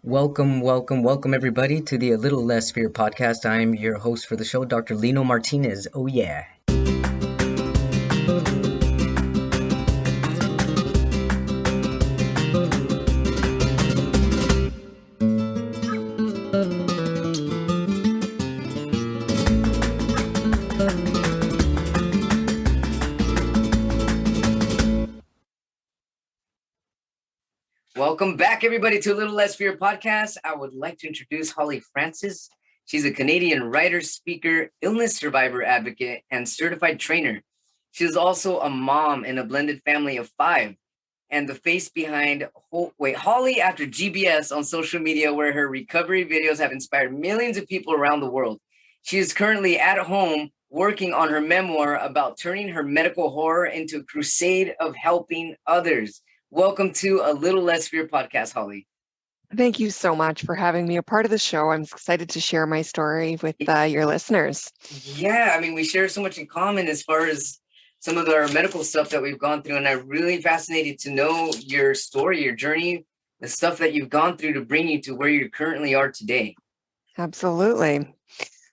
Welcome, everybody, to the A Little Less Fear podcast. I'm your host for the show, Dr. Lino Martinez. Oh, yeah. Welcome back, everybody, to A Little Less Fear podcast. I would like to introduce Holly Francis. She's a Canadian writer, speaker, illness survivor advocate, and certified trainer. She is also a mom in a blended family of 5 and the face behind Holly After GBS on social media, where her recovery videos have inspired millions of people around the world. She is currently at home working on her memoir about turning her medical horror into a crusade of helping others. Welcome to A Little Less Fear podcast, Holly. Thank you so much for having me a part of the show. I'm excited to share my story with your listeners. Yeah, I mean, we share so much in common as far as some of our medical stuff that we've gone through, and I'm really fascinated to know your story, your journey, the stuff that you've gone through to bring you to where you currently are today. Absolutely.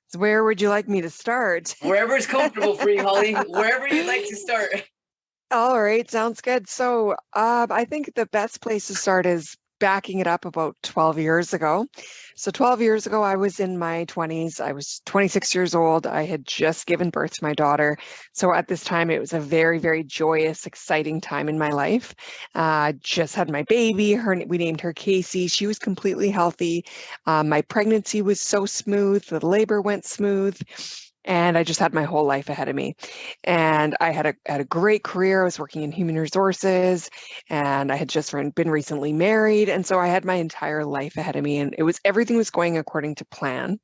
So where would you like me to start? Wherever is comfortable for you, Holly. Wherever you'd like to start. All right, sounds good. So I think the best place to start is backing it up about 12 years ago. So 12 years ago, I was in my 20s. I was 26 years old. I had just given birth to my daughter. So at this time, it was a very, very joyous, exciting time in my life. Just had my baby. We named her Casey. She was completely healthy. My pregnancy was so smooth. The labor went smooth. And I just had my whole life ahead of me. And I had a great career. I was working in human resources, and I had just been recently married. And so I had my entire life ahead of me, and everything was going according to plan.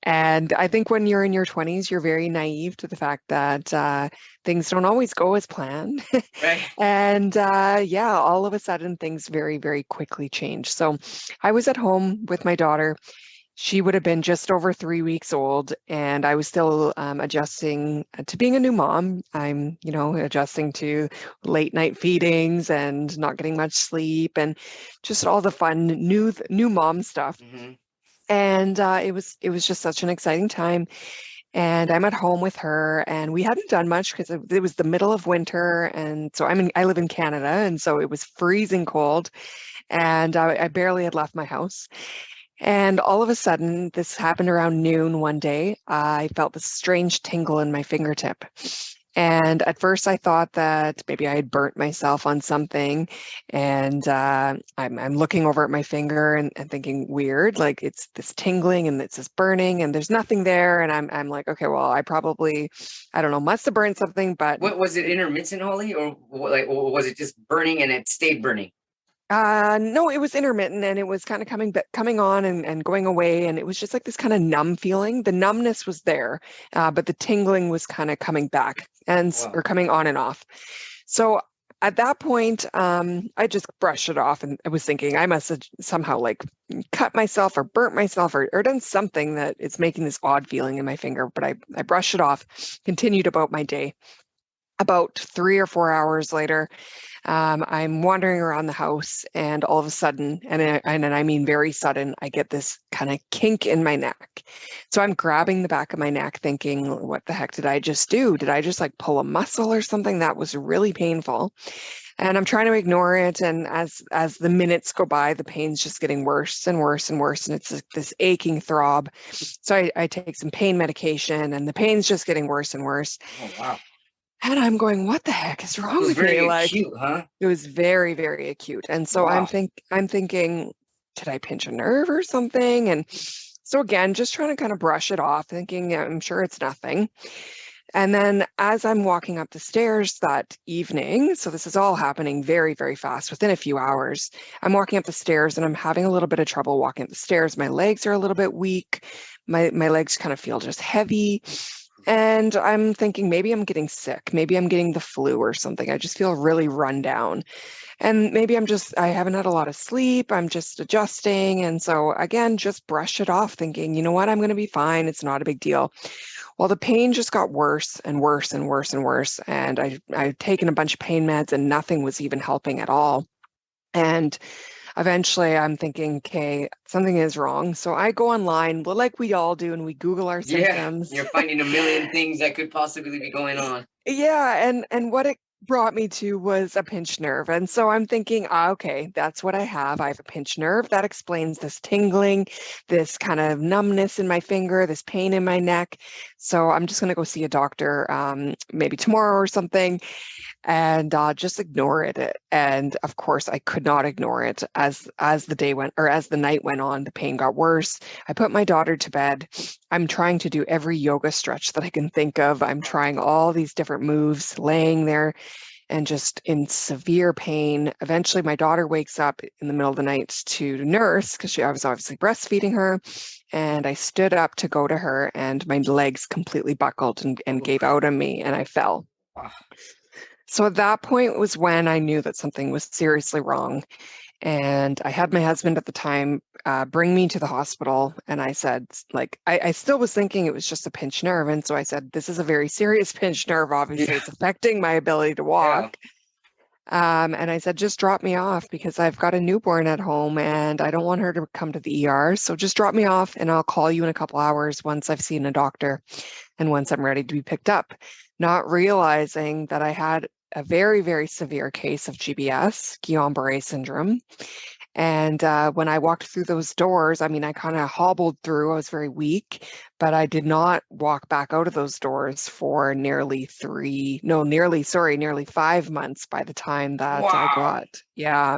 And I think when you're in your 20s, you're very naive to the fact that things don't always go as planned. Right. And all of a sudden, things very, very quickly change. So I was at home with my daughter. She would have been just over 3 weeks old, and I was still adjusting to being a new mom. I'm, adjusting to late night feedings and not getting much sleep, and just all the fun new mom stuff. Mm-hmm. And it was just such an exciting time. And I'm at home with her, and we hadn't done much because it was the middle of winter, and so I live in Canada, and so it was freezing cold, and I barely had left my house. And all of a sudden, this happened around noon one day. I felt this strange tingle in my fingertip. And at first I thought that maybe I had burnt myself on something. And I'm looking over at my finger and thinking, weird, like it's this tingling and it's this burning and there's nothing there. And I'm like, okay, well, I don't know, must have burned something. But What was it, intermittent, Holly? Or was it just burning and it stayed burning? No, it was intermittent, and it was kind of coming on and going away. And it was just like this kind of numb feeling. The numbness was there, but the tingling was kind of coming back or coming on and off. So at that point, I just brushed it off, and I was thinking I must have somehow like cut myself or burnt myself or done something that it's making this odd feeling in my finger. But I brushed it off, continued about my day. About 3 or 4 hours later, I'm wandering around the house, and all of a sudden, and I mean very sudden, I get this kind of kink in my neck. So I'm grabbing the back of my neck thinking, what the heck did I just do? Did I just like pull a muscle or something? That was really painful. And I'm trying to ignore it. And as the minutes go by, the pain's just getting worse and worse and worse. And it's like this aching throb. So I take some pain medication, and the pain's just getting worse and worse. Oh, wow. And I'm going, what the heck is wrong with me? It was very acute, huh? It was very, very acute. And so Wow. I'm thinking, did I pinch a nerve or something? And so again, just trying to kind of brush it off, thinking, I'm sure it's nothing. And then as I'm walking up the stairs that evening, so this is all happening very, very fast within a few hours, I'm walking up the stairs and I'm having a little bit of trouble walking up the stairs. My legs are a little bit weak. My legs kind of feel just heavy. And I'm thinking maybe I'm getting sick. Maybe I'm getting the flu or something. I just feel really run down. And maybe I haven't had a lot of sleep. I'm just adjusting. And so again, just brush it off thinking, you know what, I'm going to be fine. It's not a big deal. Well, the pain just got worse and worse and worse and worse. And I've taken a bunch of pain meds and nothing was even helping at all. And eventually I'm thinking, okay, something is wrong. So I go online, well, like we all do, and we Google our Yeah, symptoms. you're finding a million things that could possibly be going on. Yeah, and what it brought me to was a pinched nerve. And so I'm thinking, okay, that's what I have. I have a pinched nerve. That explains this tingling, this kind of numbness in my finger, this pain in my neck. So I'm just going to go see a doctor maybe tomorrow or something and just ignore it. And of course, I could not ignore it. As the day went, or as the night went on, the pain got worse. I put my daughter to bed. I'm trying to do every yoga stretch that I can think of. I'm trying all these different moves, laying there and just in severe pain. Eventually, my daughter wakes up in the middle of the night to nurse because I was obviously breastfeeding her. And I stood up to go to her, and my legs completely buckled and gave out on me, and I fell. Wow. So at that point was when I knew that something was seriously wrong. And I had my husband at the time bring me to the hospital. And I said, like, I still was thinking it was just a pinched nerve. And so I said, this is a very serious pinched nerve. Obviously, Yeah. it's affecting my ability to walk. And I said, just drop me off because I've got a newborn at home and I don't want her to come to the ER. So just drop me off and I'll call you in a couple hours once I've seen a doctor and once I'm ready to be picked up. Not realizing that I had a very, very severe case of GBS, Guillain-Barre Syndrome. And when I walked through those doors, I mean, I kind of hobbled through. I was very weak, but I did not walk back out of those doors for nearly 5 months by the time that I Wow. got, yeah.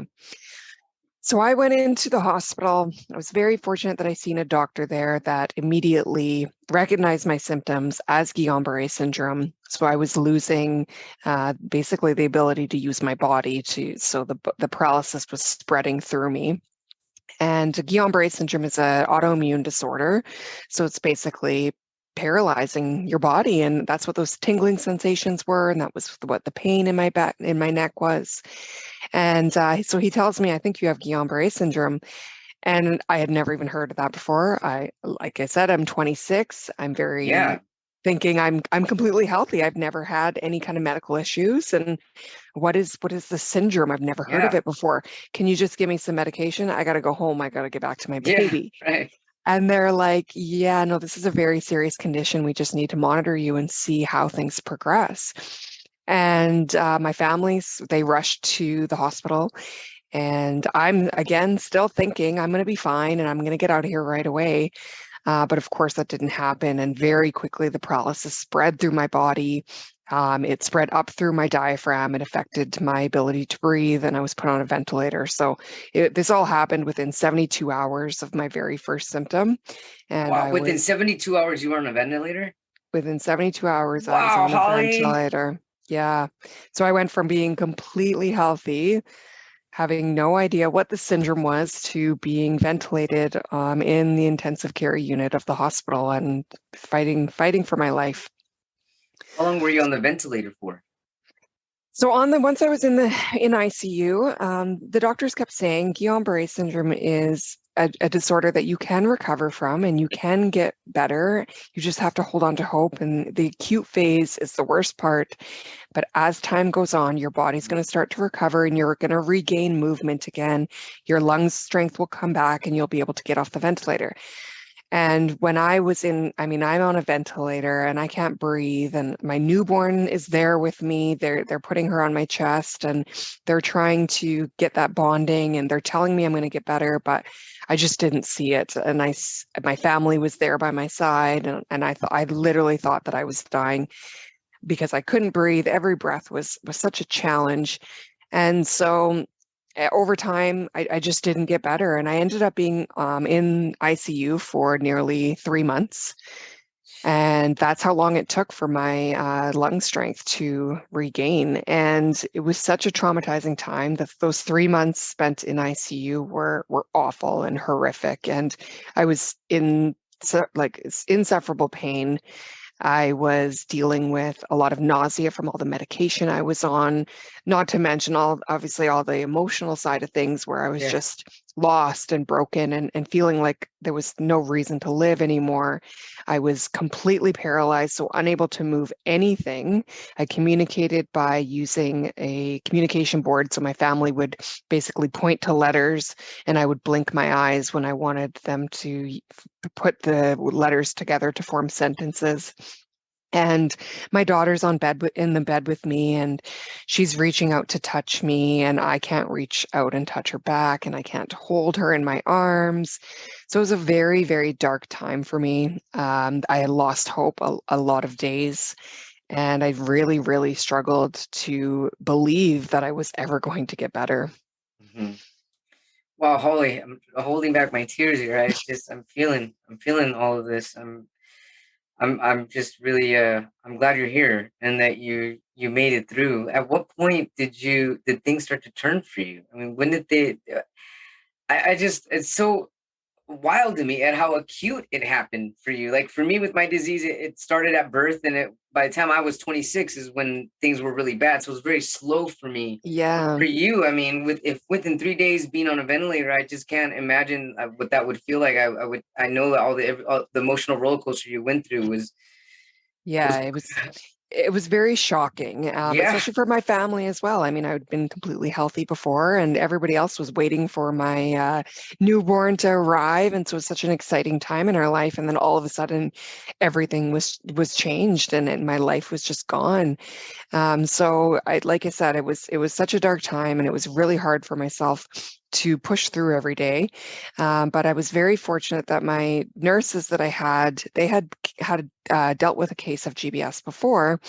So I went into the hospital. I was very fortunate that I seen a doctor there that immediately recognized my symptoms as Guillain-Barre syndrome. So I was losing basically the ability to use my body so the paralysis was spreading through me. And Guillain-Barre syndrome is an autoimmune disorder. So it's basically paralyzing your body. And that's what those tingling sensations were. And that was what the pain in my back, in my neck was. And so he tells me, I think you have Guillain-Barre syndrome. And I had never even heard of that before. Like I said, I'm 26. I'm very thinking I'm completely healthy. I've never had any kind of medical issues. And what is the syndrome? I've never heard of it before. Can you just give me some medication? I got to go home. I got to get back to my baby. Right. And they're like, yeah, no, this is a very serious condition. We just need to monitor you and see how things progress. And my families, they rushed to the hospital. And I'm, again, still thinking I'm going to be fine and I'm going to get out of here right away. But of course, that didn't happen. And very quickly, the paralysis spread through my body. It spread up through my diaphragm. It affected my ability to breathe, and I was put on a ventilator. So this all happened within 72 hours of my very first symptom. And wow. Within 72 hours, you were on a ventilator? within 72 hours, I was Wow, on a Holly. ventilator. Yeah. So I went from being completely healthy, having no idea what the syndrome was, to being ventilated in the intensive care unit of the hospital and fighting for my life. How long were you on the ventilator for? So once I was in ICU, the doctors kept saying Guillain-Barre syndrome is a disorder that you can recover from and you can get better. You just have to hold on to hope. And the acute phase is the worst part. But as time goes on, your body's going to start to recover and you're going to regain movement again. Your lungs strength will come back and you'll be able to get off the ventilator. And when I'm on a ventilator and I can't breathe, and my newborn is there with me. They're putting her on my chest and they're trying to get that bonding and they're telling me I'm going to get better, but I just didn't see it. And my family was there by my side, and I literally thought that I was dying because I couldn't breathe. Every breath was such a challenge. And so over time, I just didn't get better. And I ended up being in ICU for nearly 3 months. And that's how long it took for my lung strength to regain. And it was such a traumatizing time that those 3 months spent in ICU were awful and horrific. And I was in insufferable pain. I was dealing with a lot of nausea from all the medication I was on, not to mention obviously all the emotional side of things where I was Yeah. just lost and broken and feeling like there was no reason to live anymore. I was completely paralyzed, so unable to move anything. I communicated by using a communication board. So my family would basically point to letters and I would blink my eyes when I wanted them to put the letters together to form sentences. And my daughter's in the bed with me, and she's reaching out to touch me, and I can't reach out and touch her back, and I can't hold her in my arms. So it was a very, very dark time for me. I had lost hope a lot of days, and I really, really struggled to believe that I was ever going to get better. Mhm. Wow, Holly, I'm holding back my tears here. I'm feeling all of this. I'm just really I'm glad you're here and that you made it through. At what point did things start to turn for you? I mean, when did they I just it's so wild to me at how acute it happened for you. Like for me with my disease, it started at birth, and by the time I was 26 is when things were really bad. So it was very slow for me. Yeah. For you, I mean, if within 3 days being on a ventilator, I just can't imagine what that would feel like. I know that all the emotional roller coaster you went through was Yeah, it was very shocking, yeah, especially for my family as well. I mean, I had been completely healthy before, and everybody else was waiting for my newborn to arrive, and so it was such an exciting time in our life. And then all of a sudden, everything was changed, and my life was just gone. Like I said, it was such a dark time, and it was really hard for myself to push through every day. But I was very fortunate that my nurses that I had, they had dealt with a case of GBS before,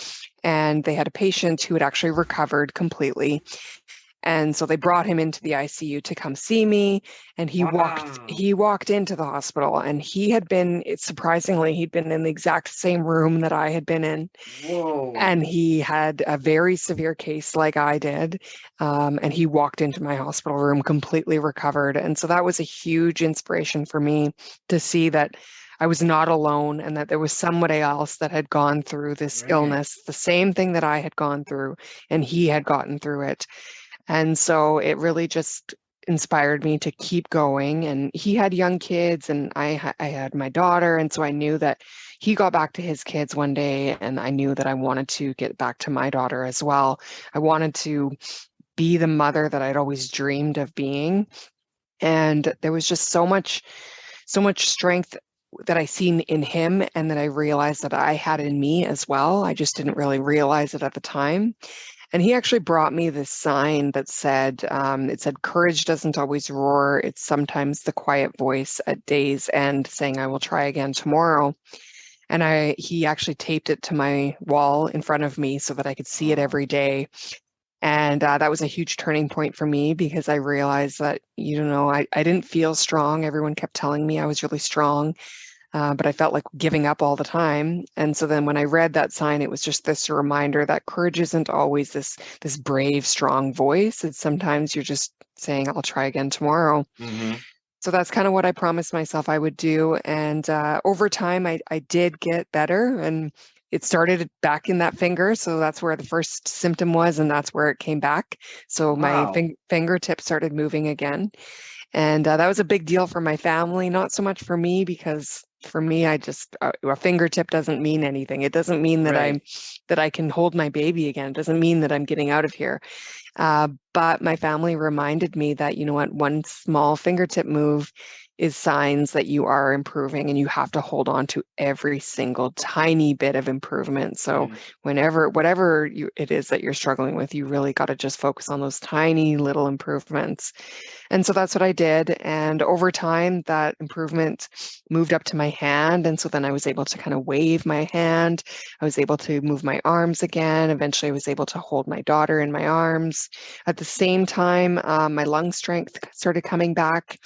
and they had a patient who had actually recovered completely. And so they brought him into the ICU to come see me, and he walked wow, he walked into the hospital, and surprisingly, he'd been in the exact same room that I had been in, whoa, and he had a very severe case like I did. And he walked into my hospital room completely recovered. And so that was a huge inspiration for me to see that I was not alone and that there was somebody else that had gone through this right, illness, the same thing that I had gone through, and he had gotten through it. And so it really just inspired me to keep going. And he had young kids, and I had my daughter. And so I knew that he got back to his kids one day, and I knew that I wanted to get back to my daughter as well. I wanted to be the mother that I'd always dreamed of being. And there was just so much strength that I seen in him and that I realized that I had in me as well. I just didn't really realize it at the time. And he actually brought me this sign that said, it said, courage doesn't always roar. It's sometimes the quiet voice at day's end saying, I will try again tomorrow. And he actually taped it to my wall in front of me so that I could see it oh, every day. And that was a huge turning point for me because I realized that, I didn't feel strong. Everyone kept telling me I was really strong, but I felt like giving up all the time. And so then when I read that sign, it was just this reminder that courage isn't always this brave, strong voice. It's sometimes you're just saying, I'll try again tomorrow. mm-hmm, So that's kind of what I promised myself I would do. And over time, I did get better. And it started back in that finger. So that's where the first symptom was, and that's where it came back. So my wow, fingertip started moving again. And that was a big deal for my family, not so much for me, because for me, a fingertip doesn't mean anything. It doesn't mean that right, that I can hold my baby again. It doesn't mean that I'm getting out of here. But my family reminded me that, you know what, one small fingertip move is signs that you are improving, and you have to hold on to every single tiny bit of improvement. So mm, whatever it is that you're struggling with, you really got to just focus on those tiny little improvements. And so that's what I did. And over time, that improvement moved up to my hand. And so then I was able to kind of wave my hand. I was able to move my arms again. Eventually, I was able to hold my daughter in my arms. At the same time, my lung strength started coming back.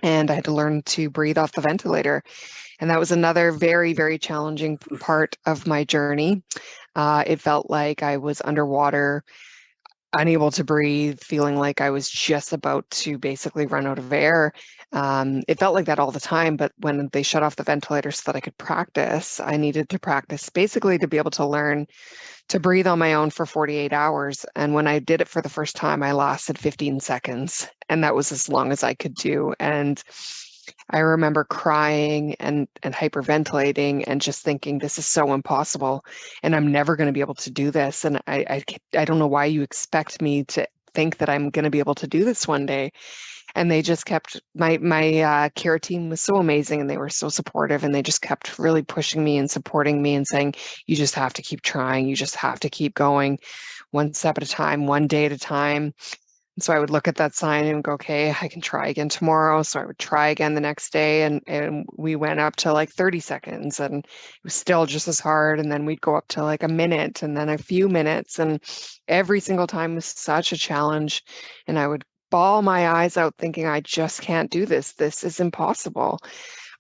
And I had to learn to breathe off the ventilator. And that was another very, very challenging oof, part of my journey. It felt like I was underwater, unable to breathe, feeling like I was just about to basically run out of air. It felt like that all the time, but when they shut off the ventilator so that I could practice, I needed to practice basically to be able to learn to breathe on my own for 48 hours. And when I did it for the first time, I lasted 15 seconds, and that was as long as I could do. And I remember crying and hyperventilating and just thinking, this is so impossible, and I'm never going to be able to do this. And I don't know why you expect me to think that I'm going to be able to do this one day. And they just kept my care team was so amazing, and they were so supportive, and they just kept really pushing me and supporting me and saying, you just have to keep trying, you just have to keep going, one step at a time, one day at a time. And so I would look at that sign and go, okay, I can try again tomorrow. So I would try again the next day, and we went up to like 30 seconds, and it was still just as hard. And then we'd go up to like a minute, and then a few minutes, and every single time was such a challenge. And I would bawl my eyes out thinking, I just can't do this. This is impossible.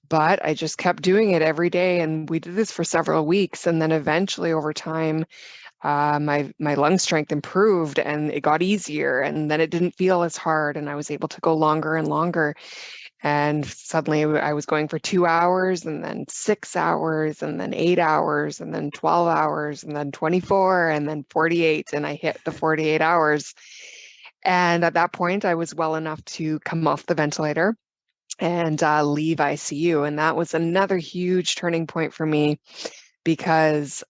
But I just kept doing it every day. And we did this for several weeks. And then eventually over time, my lung strength improved, and it got easier. And then it didn't feel as hard. And I was able to go longer and longer. And suddenly I was going for 2 hours, and then 6 hours, and then 8 hours, and then 12 hours, and then 24, and then 48. And I hit the 48 hours. And at that point, I was well enough to come off the ventilator and leave ICU. And that was another huge turning point for me, because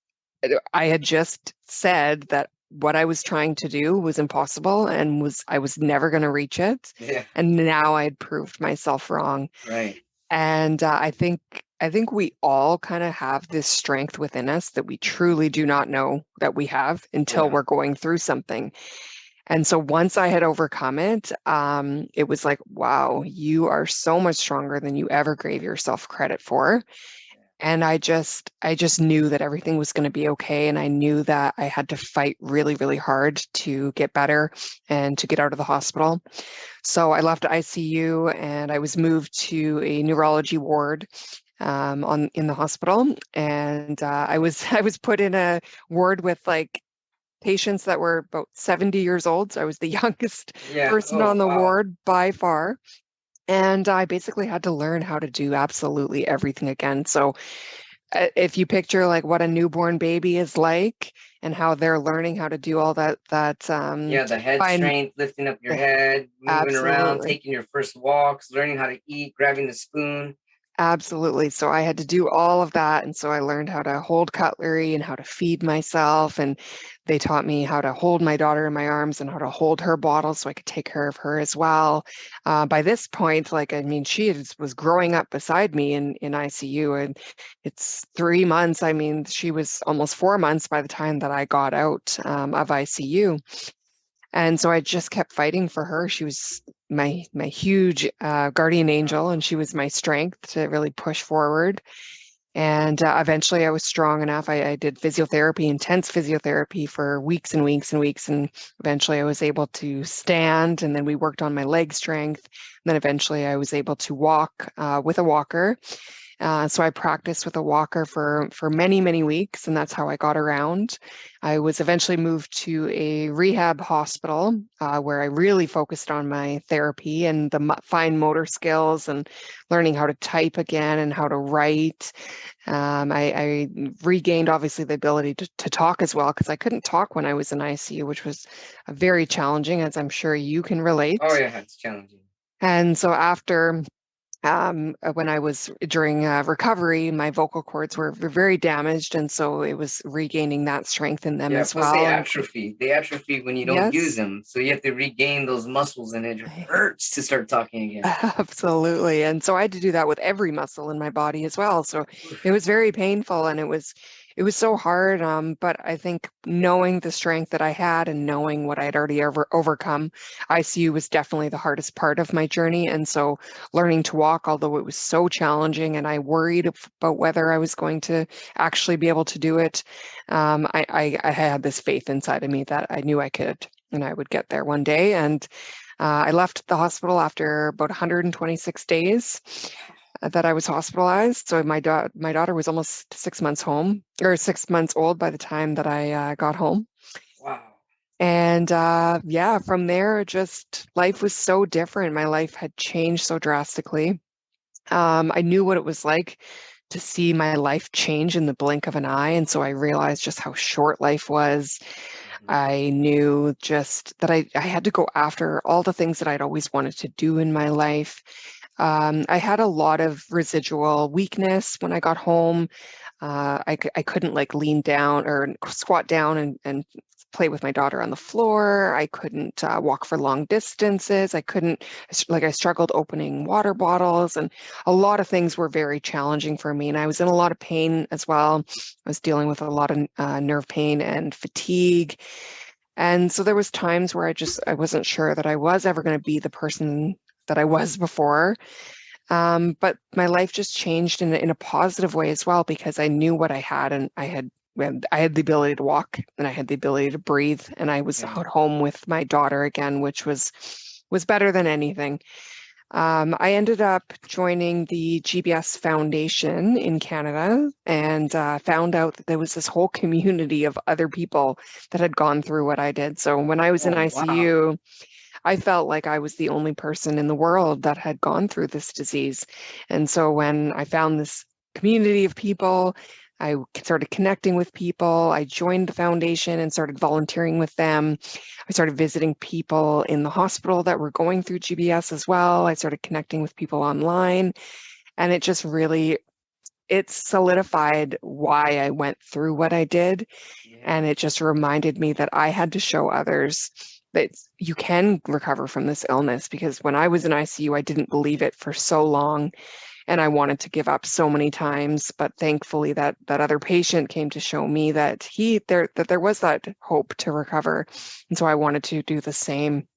I had just said that what I was trying to do was impossible, and I was never going to reach it. Yeah. And now I had proved myself wrong. Right. And I think we all kind of have this strength within us that we truly do not know that we have until we're going through something. And so once I had overcome it, it was like, wow, you are so much stronger than you ever gave yourself credit for. And I just knew that everything was going to be okay. And I knew that I had to fight really, really hard to get better and to get out of the hospital. So I left ICU, and I was moved to a neurology ward in the hospital. And I was put in a ward with like patients that were about 70 years old. So I was the youngest person on the ward by far. And I basically had to learn how to do absolutely everything again. So if you picture like what a newborn baby is like and how they're learning how to do all that the head strength, lifting up your head, moving around, taking your first walks, learning how to eat, grabbing the spoon. Absolutely. So I had to do all of that. And so I learned how to hold cutlery and how to feed myself. And they taught me how to hold my daughter in my arms and how to hold her bottle so I could take care of her as well. By this point, she was growing up beside me in ICU, and it's 3 months. I mean, she was almost 4 months by the time that I got out of ICU. And so I just kept fighting for her. She was my huge guardian angel, and she was my strength to really push forward. And eventually I was strong enough. I did physiotherapy, intense physiotherapy for weeks and weeks and weeks. And eventually I was able to stand, and then we worked on my leg strength. And then eventually I was able to walk with a walker. So I practiced with a walker for many, many weeks, and that's how I got around. I was eventually moved to a rehab hospital where I really focused on my therapy and the fine motor skills and learning how to type again and how to write. I regained, obviously, the ability to talk as well, because I couldn't talk when I was in ICU, which was very challenging, as I'm sure you can relate. Oh, yeah, it's challenging. And so after when I was during recovery, my vocal cords were very damaged, and so it was regaining that strength in them as well. They atrophy. They atrophy when you don't use them, so you have to regain those muscles, and it hurts to start talking again. Absolutely, and so I had to do that with every muscle in my body as well. So it was very painful, and it was so hard. But I think knowing the strength that I had and knowing what I had already overcome, ICU was definitely the hardest part of my journey. And so learning to walk, although it was so challenging and I worried about whether I was going to actually be able to do it, I had this faith inside of me that I knew I could, and I would get there one day. And I left the hospital after about 126 days that I was hospitalized. So my daughter was almost 6 months old by the time that I got home. Wow. And yeah, from there, just life was so different. My life had changed so drastically. I knew what it was like to see my life change in the blink of an eye. And so I realized just how short life was. Mhm. I knew just that I had to go after all the things that I'd always wanted to do in my life. I had a lot of residual weakness when I got home. I couldn't like lean down or squat down and play with my daughter on the floor. I couldn't walk for long distances. I couldn't, like, I struggled opening water bottles, and a lot of things were very challenging for me. And I was in a lot of pain as well. I was dealing with a lot of nerve pain and fatigue. And so there was times where I wasn't sure that I was ever going to be the person that I was before. But my life just changed in a positive way as well, because I knew what I had, and I had the ability to walk, and I had the ability to breathe, and I was Yeah. at home with my daughter again, which was better than anything. I ended up joining the GBS Foundation in Canada, and found out that there was this whole community of other people that had gone through what I did. So when I was in Oh, wow. ICU, I felt like I was the only person in the world that had gone through this disease. And so when I found this community of people, I started connecting with people. I joined the foundation and started volunteering with them. I started visiting people in the hospital that were going through GBS as well. I started connecting with people online, and it just really it solidified why I went through what I did. Yeah. And it just reminded me that I had to show others that you can recover from this illness, because when I was in ICU, I didn't believe it for so long, and I wanted to give up so many times. But thankfully that other patient came to show me that there was that hope to recover. And so I wanted to do the same.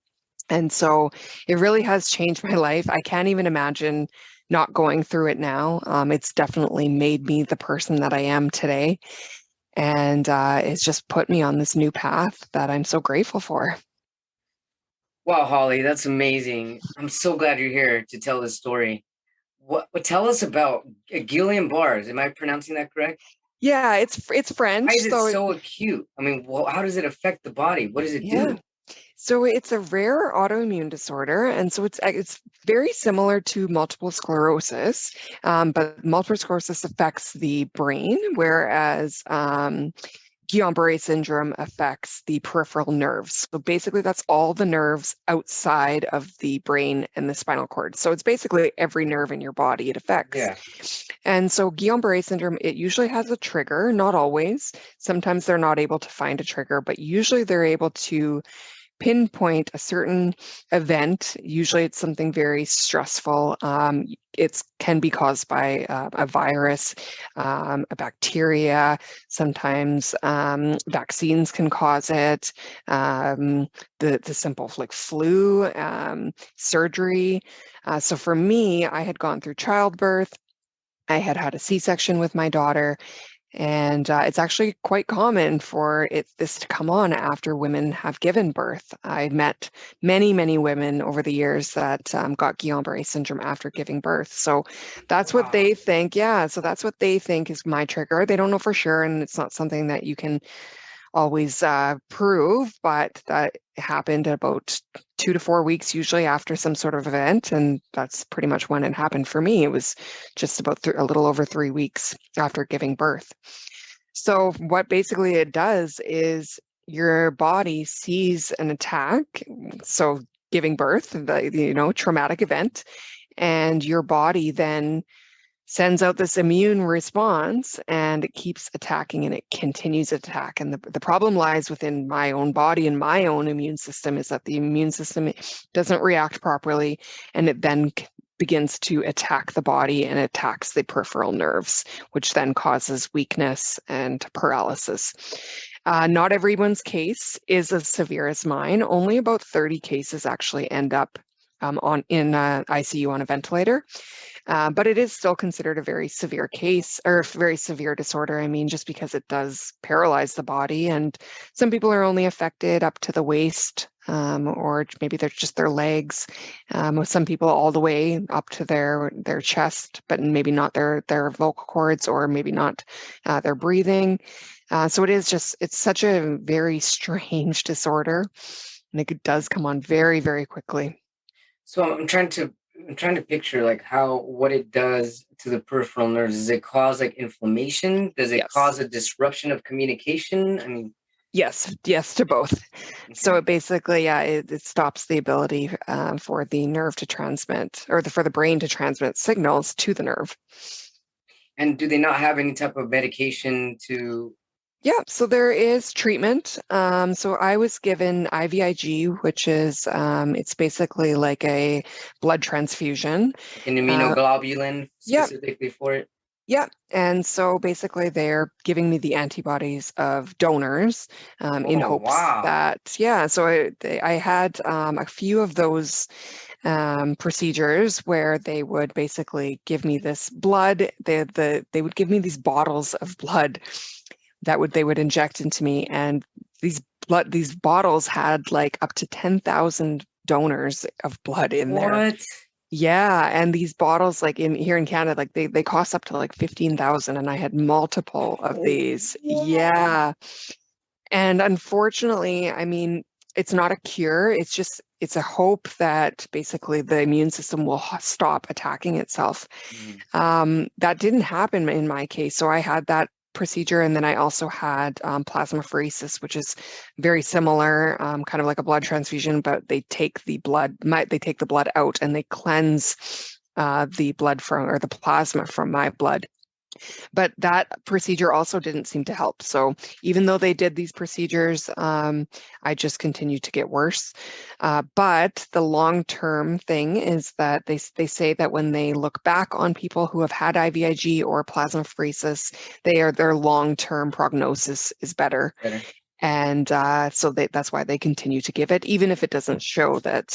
And so it really has changed my life. I can't even imagine not going through it now. It's definitely made me the person that I am today. And it's just put me on this new path that I'm so grateful for. Wow, Holly, that's amazing. I'm so glad you're here to tell this story. What tell us about Guillain-Barre? Am I pronouncing that correct? Yeah, it's Why French. is it So so acute? I mean, well, how does it affect the body? What does it yeah. do? So it's a rare autoimmune disorder, and so it's very similar to multiple sclerosis, but multiple sclerosis affects the brain, whereas Guillain-Barre syndrome affects the peripheral nerves. So basically, that's all the nerves outside of the brain and the spinal cord. So it's basically every nerve in your body it affects. Yeah. And so Guillain-Barre syndrome, it usually has a trigger, not always. Sometimes they're not able to find a trigger, but usually they're able to pinpoint a certain event. Usually it's something very stressful. It can be caused by a virus, a bacteria. Sometimes vaccines can cause it. The simple like flu, surgery. So for me, I had gone through childbirth. I had had a C-section with my daughter, and it's actually quite common for this to come on after women have given birth. I've met many, many women over the years that got Guillain-Barre syndrome after giving birth. So that's what Wow. they think. Yeah, so that's what they think is my trigger. They don't know for sure, and it's not something that you can always prove, but that happened about 2 to 4 weeks usually after some sort of event. And that's pretty much when it happened for me. It was just about a little over 3 weeks after giving birth. So what basically it does is your body sees an attack. So giving birth, the traumatic event, and your body then sends out this immune response, and it keeps attacking, and it continues to attack. And the problem lies within my own body and my own immune system, is that the immune system doesn't react properly, and it then begins to attack the body and attacks the peripheral nerves, which then causes weakness and paralysis. Not everyone's case is as severe as mine. Only about 30 cases actually end up in ICU on a ventilator. But it is still considered a very severe case, or a very severe disorder. I mean, just because it does paralyze the body, and some people are only affected up to the waist. or maybe they're just their legs. With some people all the way up to their chest, but maybe not their vocal cords, or maybe not their breathing. So it's such a very strange disorder, and it does come on very, very quickly. So I'm trying to picture like what it does to the peripheral nerves. Does it cause like inflammation? Does it cause a disruption of communication? I mean, yes to both. Okay. So it basically, it stops the ability for the nerve to transmit, or for the brain to transmit signals to the nerve. And do they not have any type of medication to? Yeah, so there is treatment. So I was given IVIG, which is it's basically like a blood transfusion. Like an immunoglobulin specifically for it? Yeah, and so basically they're giving me the antibodies of donors in hopes that, so I had a few of those procedures where they would basically give me this blood. They would give me these bottles of blood that they would inject into me, and these bottles had like up to 10,000 donors of blood in there. What? Yeah, and these bottles, like here in Canada, like they cost up to like 15,000, and I had multiple of these. Yeah. And unfortunately, I mean, it's not a cure. It's a hope that basically the immune system will stop attacking itself. That didn't happen in my case. So I had that procedure, and then I also had plasmapheresis, which is very similar, kind of like a blood transfusion, but they take the blood out, and they cleanse the blood or the plasma from my blood. But that procedure also didn't seem to help. So even though they did these procedures, I just continued to get worse. But the long-term thing is that they say that when they look back on people who have had IVIG or plasmapheresis, their long-term prognosis is better. And so that's why they continue to give it, even if it doesn't show that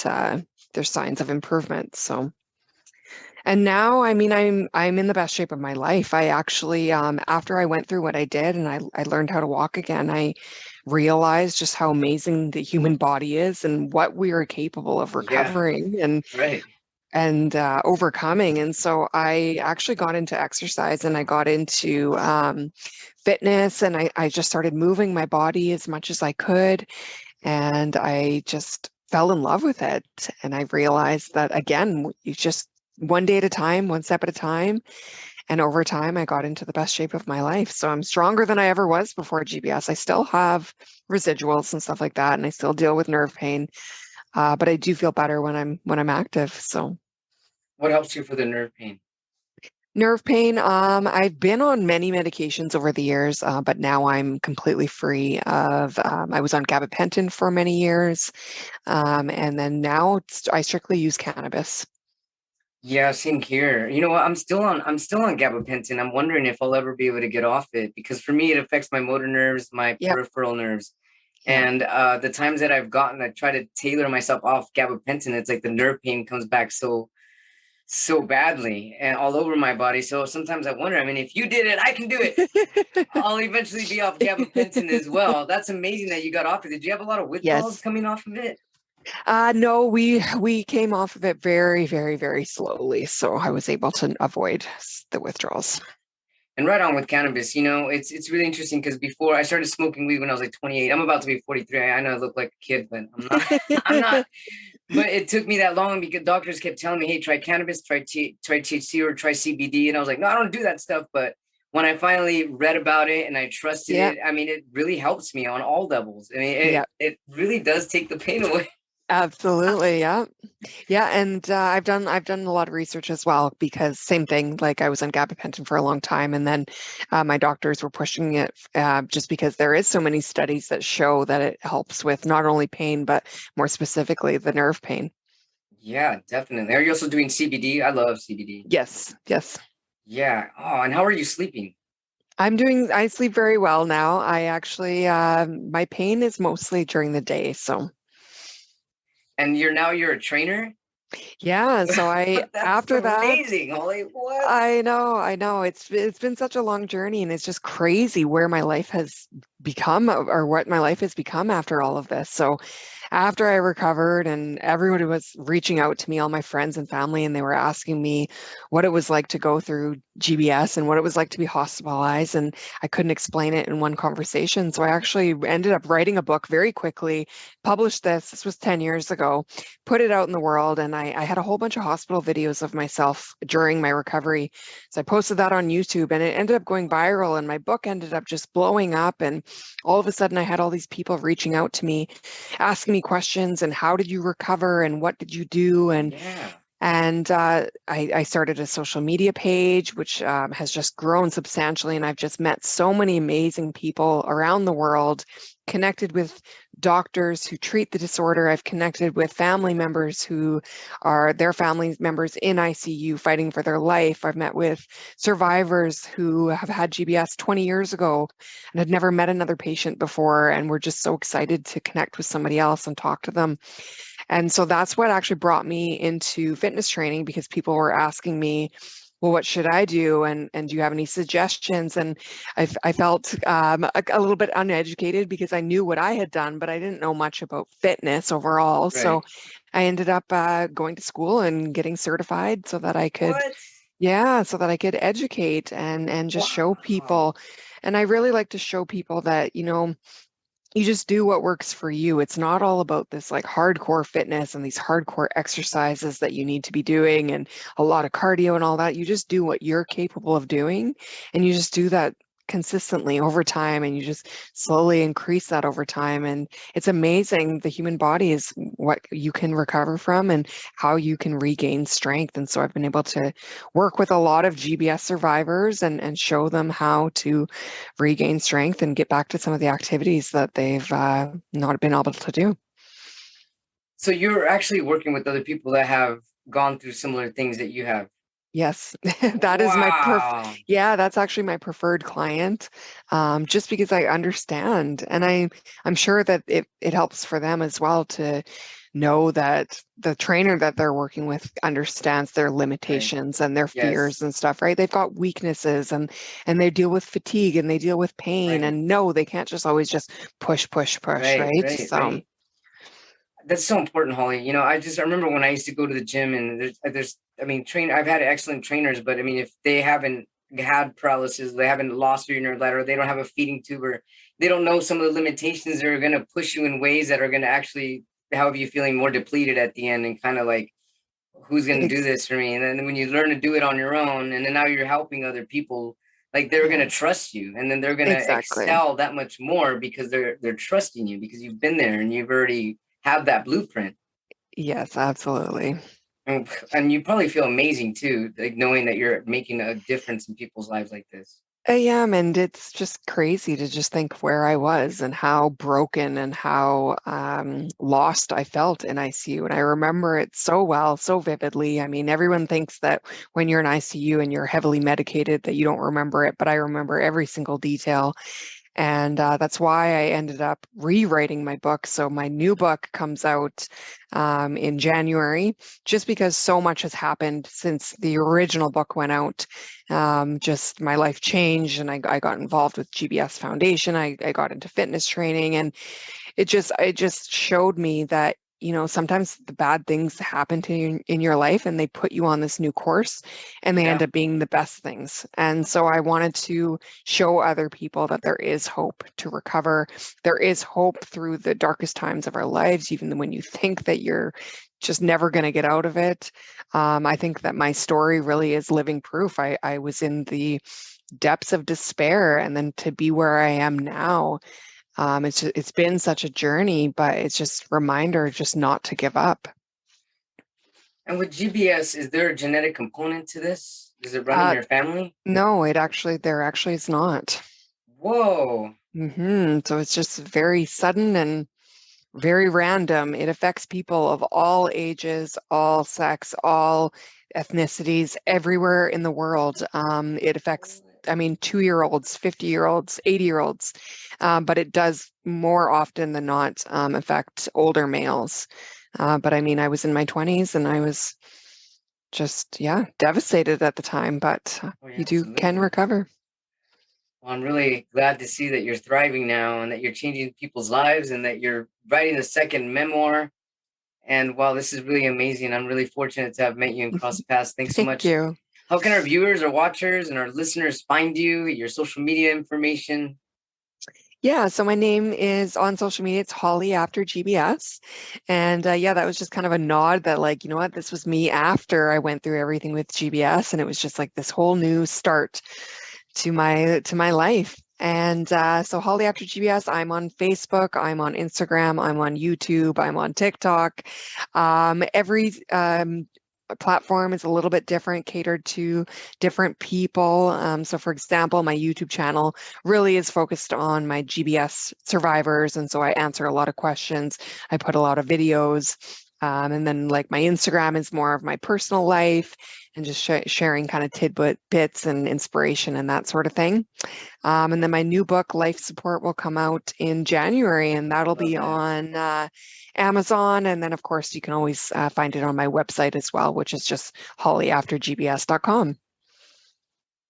there's signs of improvement. So. And now, I mean, I'm in the best shape of my life. I actually, after I went through what I did and I learned how to walk again, I realized just how amazing the human body is and what we are capable of recovering and overcoming. And so I actually got into exercise, and I got into fitness, and I just started moving my body as much as I could. And I just fell in love with it. And I realized that, again, you just one day at a time, one step at a time. And over time, I got into the best shape of my life. So I'm stronger than I ever was before GBS. I still have residuals and stuff like that, and I still deal with nerve pain. But I do feel better when I'm active. So what helps you for the nerve pain? Nerve pain, I've been on many medications over the years, but now I'm completely free of, I was on gabapentin for many years. And then now I strictly use cannabis. Yeah, same here. You know what? I'm still on gabapentin. I'm wondering if I'll ever be able to get off it, because for me it affects my motor nerves, my peripheral nerves. And the times that I've tried to tailor myself off gabapentin, it's like the nerve pain comes back so badly and all over my body. So sometimes I wonder, I mean, if you did it, I can do it. I'll eventually be off gabapentin as well. That's amazing that you got off it. Did you have a lot of withdrawals coming off of it? No, we came off of it very, very, very slowly. So I was able to avoid the withdrawals. And right on with cannabis, you know, it's really interesting, because before I started smoking weed when I was like 28. I'm about to be 43. I know I look like a kid, but I'm not. I'm not. But it took me that long because doctors kept telling me, hey, try cannabis, try THC, or try CBD. And I was like, no, I don't do that stuff. But when I finally read about it and I trusted it, I mean, it really helps me on all levels. I mean, it really does take the pain away. Absolutely. Yeah. Yeah. And I've done a lot of research as well, because same thing, like I was on gabapentin for a long time, and then my doctors were pushing it just because there is so many studies that show that it helps with not only pain, but more specifically the nerve pain. Yeah, definitely. Are you also doing CBD? I love CBD. Yes. Yes. Yeah. Oh, and how are you sleeping? I sleep very well now. I actually, my pain is mostly during the day. So. And you're a trainer? Yeah, so after that, amazing, Holly. What? I know. It's been such a long journey, and it's just crazy where my life has become, or what my life has become after all of this. So after I recovered and everybody was reaching out to me, all my friends and family, and they were asking me what it was like to go through GBS and what it was like to be hospitalized. And I couldn't explain it in one conversation. So I actually ended up writing a book very quickly, published this. This was 10 years ago, put it out in the world. And I had a whole bunch of hospital videos of myself during my recovery. So I posted that on YouTube and it ended up going viral. And my book ended up just blowing up. And all of a sudden, I had all these people reaching out to me asking me questions and how did you recover and what did you do Yeah. and I started a social media page which has just grown substantially, and I've just met so many amazing people around the world, connected with doctors who treat the disorder. I've connected with family members who are their family members in ICU fighting for their life. I've met with survivors who have had GBS 20 years ago and had never met another patient before, and were just so excited to connect with somebody else and talk to them. And so that's what actually brought me into fitness training, because people were asking me, well, what should I do? And do you have any suggestions? And I felt a little bit uneducated because I knew what I had done, but I didn't know much about fitness overall. So Right. I ended up going to school and getting certified so that I could, What? yeah, so that I could educate and just show Wow. people. And I really like to show people that, you just do what works for you. It's not all about this like hardcore fitness and these hardcore exercises that you need to be doing and a lot of cardio and all that. You just do what you're capable of doing, and you just do that consistently over time, and you just slowly increase that over time. And it's amazing. The human body is what you can recover from and how you can regain strength. And so I've been able to work with a lot of GBS survivors and show them how to regain strength and get back to some of the activities that they've not been able to do. So you're actually working with other people that have gone through similar things that you have. Yes, that is Wow. yeah, that's actually my preferred client, just because I understand, and I'm sure that it helps for them as well to know that the trainer that they're working with understands their Right. limitations and their fears Yes. and stuff, right? They've got weaknesses and they deal with fatigue and they deal with pain, Right. and no, they can't just always just push, Right. right? Right. So Right. That's so important, Holly. I remember when I used to go to the gym, and I mean, I've had excellent trainers, but I mean, if they haven't had paralysis, they haven't lost urinary bladder, they don't have a feeding tube, or they don't know some of the limitations that are going to push you in ways that are going to actually have you feeling more depleted at the end, and kind of like, who's going to do ex this for me? And then when you learn to do it on your own, and then now you're helping other people, like they're going to yes, trust you, and then they're going to exactly. excel that much more because they're trusting you because you've been there and you've already have that blueprint. Yes, absolutely. And you probably feel amazing too, like knowing that you're making a difference in people's lives like this. I am, and it's just crazy to just think where I was and how broken and how lost I felt in ICU. And I remember it so well, so vividly. I mean, everyone thinks that when you're in ICU and you're heavily medicated that you don't remember it, but I remember every single detail. And that's why I ended up rewriting my book. So my new book comes out in January, just because so much has happened since the original book went out. Just my life changed, and I got involved with GBS Foundation. I got into fitness training, and it just showed me that sometimes the bad things happen to you in your life and they put you on this new course, and they end Yeah. up being the best things. And so I wanted to show other people that there is hope to recover. There is hope through the darkest times of our lives, even when you think that you're just never going to get out of it. I think that my story really is living proof. I was in the depths of despair, and then to be where I am now, it's been such a journey, but it's just a reminder just not to give up. And with GBS, is there a genetic component to this? Does it run in Uh, your family? no, there actually is not. Whoa. So it's just very sudden and very random. It affects people of all ages, all sex, all ethnicities, everywhere in the world. It affects, I mean, 2-year-olds, 50-year-olds, 80-year-olds, but it does more often than not affect older males. But I mean, I was in my 20s and I was just, yeah, devastated at the time, but Oh, yeah, you can absolutely. recover. Well, I'm really glad to see that you're thriving now and that you're changing people's lives and that you're writing a second memoir. And while this is really amazing, I'm really fortunate to have met you and crossed paths. Thanks so Thank much. you. How can our viewers or watchers and our listeners find you, your social media information? Yeah, so my name is on social media. It's Holly after GBS. And yeah, that was just kind of a nod that, like, you know what, this was me after I went through everything with GBS. And it was just like this whole new start to my life. And so Holly after GBS, I'm on Facebook, I'm on Instagram, I'm on YouTube, I'm on TikTok. Every platform is a little bit different, catered to different people. So, for example, my YouTube channel really is focused on my GBS survivors. And so I answer a lot of questions, I put a lot of videos. And then, like, my Instagram is more of my personal life and just sharing kind of tidbit bits and inspiration and that sort of thing. And then my new book, Life Support, will come out in January, and that'll Love be that. on Amazon. And then, of course, you can always find it on my website as well, which is just hollyaftergbs.com.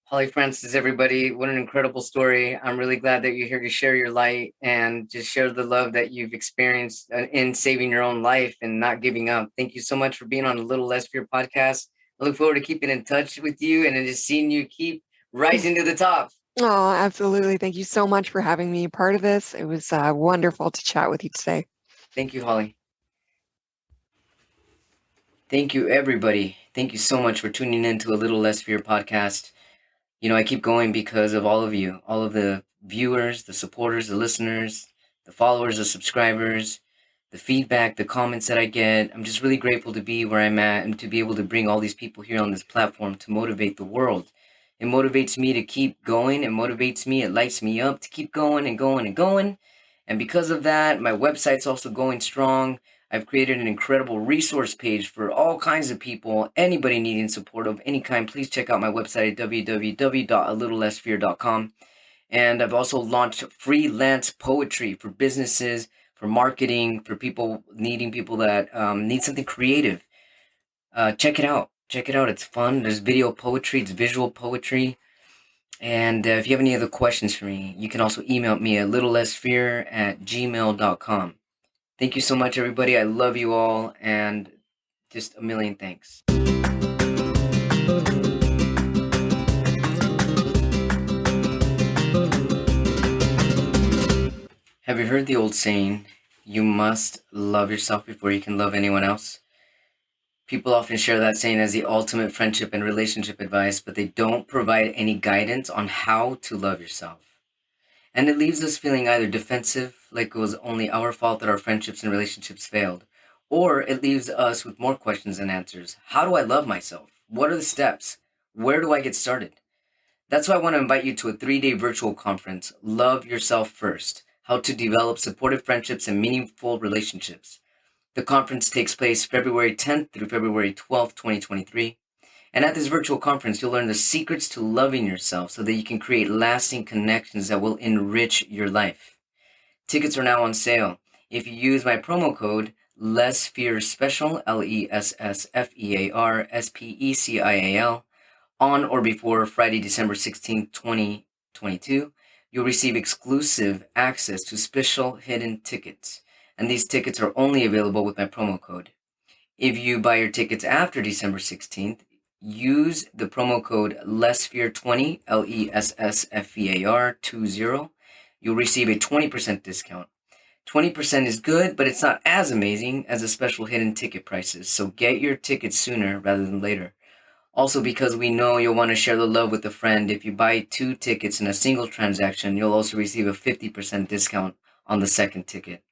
Holly Francis, everybody, what an incredible story. I'm really glad that you're here to share your light and just share the love that you've experienced in saving your own life and not giving up. Thank you so much for being on the Little Less Fear podcast. I look forward to keeping in touch with you and then just seeing you keep rising to the top. Oh, absolutely. Thank you so much for having me part of this. It was wonderful to chat with you today. Thank you, Holly. Thank you, everybody. Thank you so much for tuning in to a Little Less Fear podcast. You know, I keep going because of all of you, all of the viewers, the supporters, the listeners, the followers, the subscribers, the feedback, the comments that I get. I'm just really grateful to be where I'm at and to be able to bring all these people here on this platform to motivate the world. It motivates me to keep going. It motivates me. It lights me up to keep going and going and going. And because of that, my website's also going strong. I've created an incredible resource page for all kinds of people. Anybody needing support of any kind, please check out my website at www.alittlelessfear.com. And I've also launched freelance poetry for businesses, for marketing, for people needing people that need something creative. Check it out. Check it out. It's fun. There's video poetry, it's visual poetry. And if you have any other questions for me, you can also email me at littlelessfear@gmail.com. Thank you so much, everybody. I love you all, and just a million thanks. Have you heard the old saying, you must love yourself before you can love anyone else? People often share that saying as the ultimate friendship and relationship advice, but they don't provide any guidance on how to love yourself. And it leaves us feeling either defensive, like it was only our fault that our friendships and relationships failed, or it leaves us with more questions than answers. How do I love myself? What are the steps? Where do I get started? That's why I want to invite you to a 3-day virtual conference, Love Yourself First, How to Develop Supportive Friendships and Meaningful Relationships. The conference takes place February 10th through February 12th, 2023. And at this virtual conference, you'll learn the secrets to loving yourself so that you can create lasting connections that will enrich your life. Tickets are now on sale. If you use my promo code LESSFEARSPECIAL, LESSFEARSPECIAL, on or before Friday, December 16th, 2022, you'll receive exclusive access to special hidden tickets. And these tickets are only available with my promo code. If you buy your tickets after December 16th, use the promo code LESSFEAR20, LESSFEAR20. You'll receive a 20% discount. 20% is good, but it's not as amazing as the special hidden ticket prices. So get your tickets sooner rather than later. Also, because we know you'll want to share the love with a friend, if you buy 2 tickets in a single transaction, you'll also receive a 50% discount on the second ticket.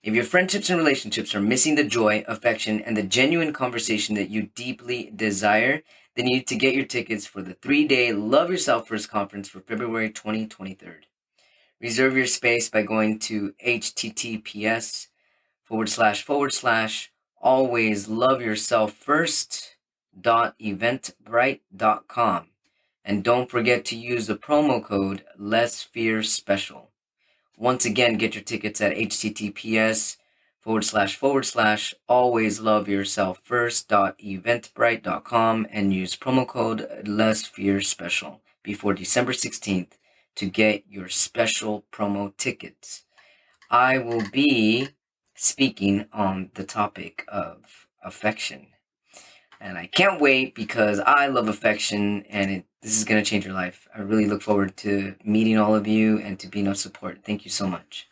If your friendships and relationships are missing the joy, affection, and the genuine conversation that you deeply desire, then you need to get your tickets for the 3-day Love Yourself First conference for February 2023. Reserve your space by going to https://alwaysloveyourselffirst.eventbrite.com. And don't forget to use the promo code LESSFEARSPECIAL. Once again, get your tickets at https://alwaysloveyourselffirst.eventbrite.com and use promo code LESSFEARSPECIAL before December 16th to get your special promo tickets. I will be speaking on the topic of affection. And I can't wait because I love affection and this is going to change your life. I really look forward to meeting all of you and to being of support. Thank you so much.